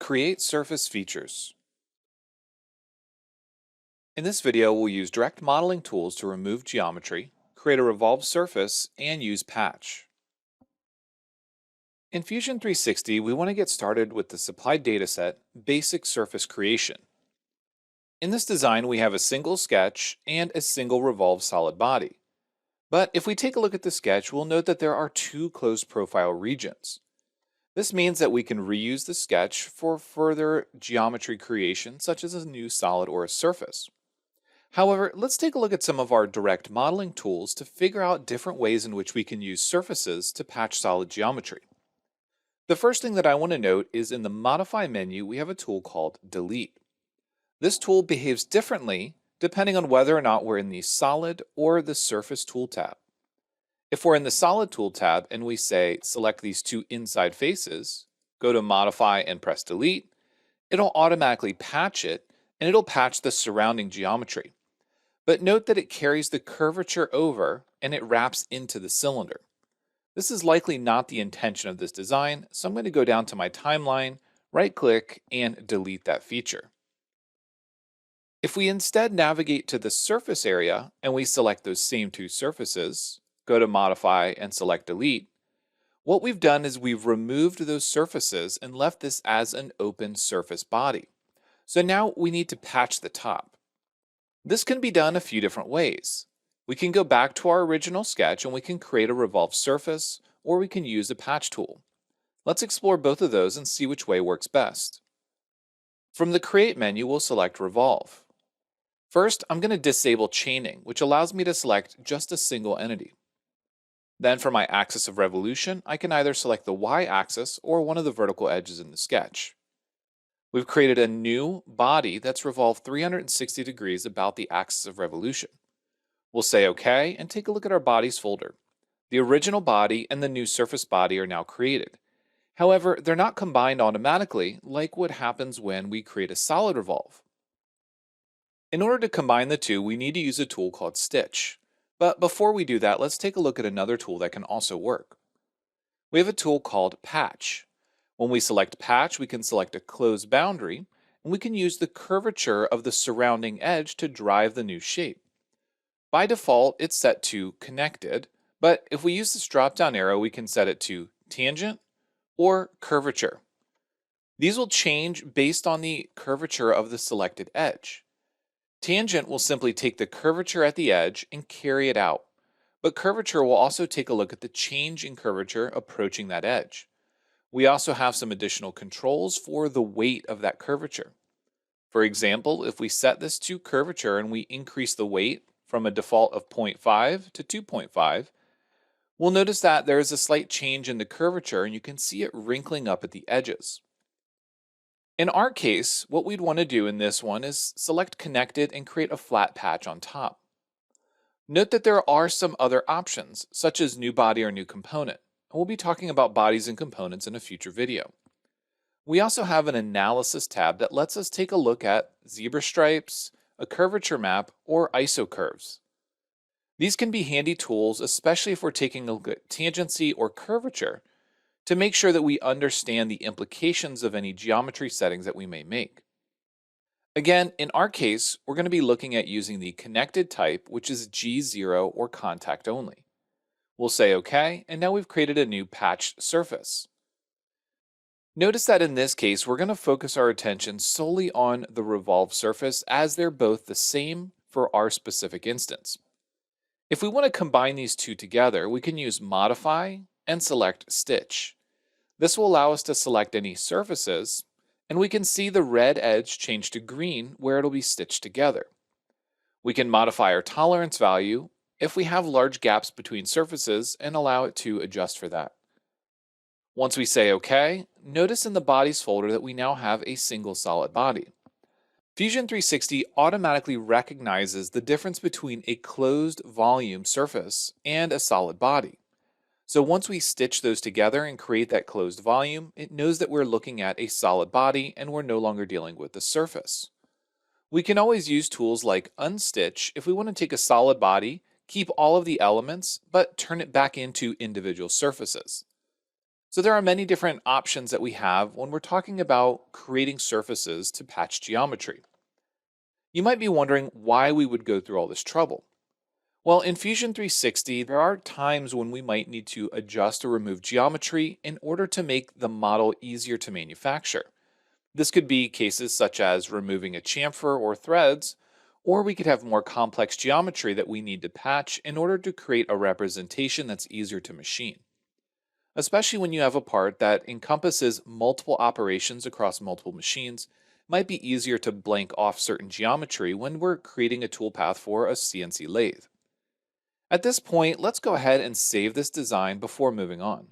Create surface features. In this video, we'll use direct modeling tools to remove geometry, create a revolved surface, and use patch. In Fusion 360, we want to get started with the supplied dataset, Basic Surface Creation. In this design, we have a single sketch and a single revolved solid body. But if we take a look at the sketch, we'll note that there are two closed profile regions. This means that we can reuse the sketch for further geometry creation, such as a new solid or a surface. However, let's take a look at some of our direct modeling tools to figure out different ways in which we can use surfaces to patch solid geometry. The first thing that I want to note is in the Modify menu, we have a tool called Delete. This tool behaves differently depending on whether or not we're in the Solid or the Surface tool tab. If we're in the Solid tool tab and we say select these two inside faces, go to Modify and press Delete, it'll automatically patch it and it'll patch the surrounding geometry. But note that it carries the curvature over and it wraps into the cylinder. This is likely not the intention of this design, so I'm going to go down to my timeline, right-click, and delete that feature. If we instead navigate to the surface area and we select those same two surfaces, go to Modify and select Delete, what we've done is we've removed those surfaces and left this as an open surface body. So now we need to patch the top. This can be done a few different ways. We can go back to our original sketch and we can create a revolved surface, or we can use a patch tool. Let's explore both of those and see which way works best. From the Create menu, we'll select Revolve. First, I'm going to disable chaining, which allows me to select just a single entity. Then for my axis of revolution, I can either select the Y-axis or one of the vertical edges in the sketch. We've created a new body that's revolved 360 degrees about the axis of revolution. We'll say OK and take a look at our bodies folder. The original body and the new surface body are now created. However, they're not combined automatically like what happens when we create a solid revolve. In order to combine the two, we need to use a tool called Stitch. But before we do that, let's take a look at another tool that can also work. We have a tool called Patch. When we select Patch, we can select a closed boundary, and we can use the curvature of the surrounding edge to drive the new shape. By default, it's set to Connected, but if we use this drop-down arrow, we can set it to Tangent or Curvature. These will change based on the curvature of the selected edge. Tangent will simply take the curvature at the edge and carry it out, but curvature will also take a look at the change in curvature approaching that edge. We also have some additional controls for the weight of that curvature. For example, if we set this to curvature and we increase the weight from a default of 0.5 to 2.5, we'll notice that there is a slight change in the curvature and you can see it wrinkling up at the edges. In our case, what we'd want to do in this one is select Connected and create a flat patch on top. Note that there are some other options, such as New Body or New Component, and we'll be talking about bodies and components in a future video. We also have an Analysis tab that lets us take a look at zebra stripes, a curvature map, or ISO curves. These can be handy tools, especially if we're taking a look at tangency or curvature, to make sure that we understand the implications of any geometry settings that we may make. Again, in our case, we're going to be looking at using the connected type, which is G0 or contact only. We'll say OK, and now we've created a new patched surface. Notice that in this case, we're going to focus our attention solely on the revolved surface as they're both the same for our specific instance. If we want to combine these two together, we can use Modify and select Stitch. This will allow us to select any surfaces, and we can see the red edge change to green where it'll be stitched together. We can modify our tolerance value if we have large gaps between surfaces and allow it to adjust for that. Once we say OK, notice in the Bodies folder that we now have a single solid body. Fusion 360 automatically recognizes the difference between a closed volume surface and a solid body. So once we stitch those together and create that closed volume, it knows that we're looking at a solid body and we're no longer dealing with the surface. We can always use tools like Unstitch if we want to take a solid body, keep all of the elements, but turn it back into individual surfaces. So there are many different options that we have when we're talking about creating surfaces to patch geometry. You might be wondering why we would go through all this trouble. Well, in Fusion 360, there are times when we might need to adjust or remove geometry in order to make the model easier to manufacture. This could be cases such as removing a chamfer or threads, or we could have more complex geometry that we need to patch in order to create a representation that's easier to machine. Especially when you have a part that encompasses multiple operations across multiple machines, it might be easier to blank off certain geometry when we're creating a toolpath for a CNC lathe. At this point, let's go ahead and save this design before moving on.